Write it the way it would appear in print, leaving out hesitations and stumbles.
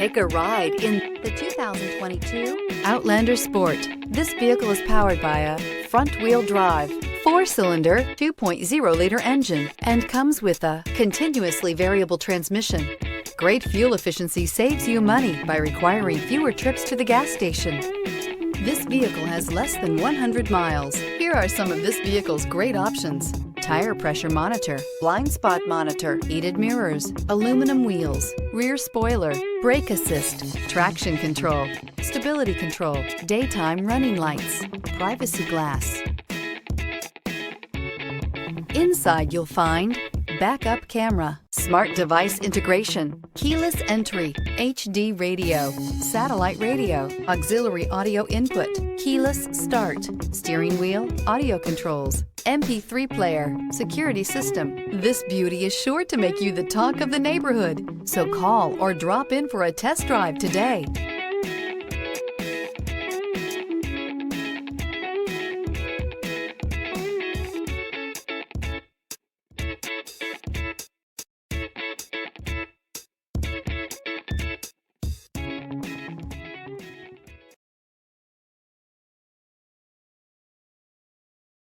Take a ride in the 2022 Outlander Sport. This vehicle is powered by a front-wheel drive, 4-cylinder, 2.0-liter engine, and comes with a continuously variable transmission. Great fuel efficiency saves you money by requiring fewer trips to the gas station. This vehicle has less than 100 miles. Here are some of this vehicle's great options: tire pressure monitor, blind spot monitor, heated mirrors, aluminum wheels, rear spoiler, brake assist, traction control, stability control, daytime running lights, privacy glass. Inside you'll find backup camera, smart device integration, keyless entry, HD radio, satellite radio, auxiliary audio input, keyless start, steering wheel audio controls, MP3 player, security system. This beauty is sure to make you the talk of the neighborhood. So call or drop in for a test drive today.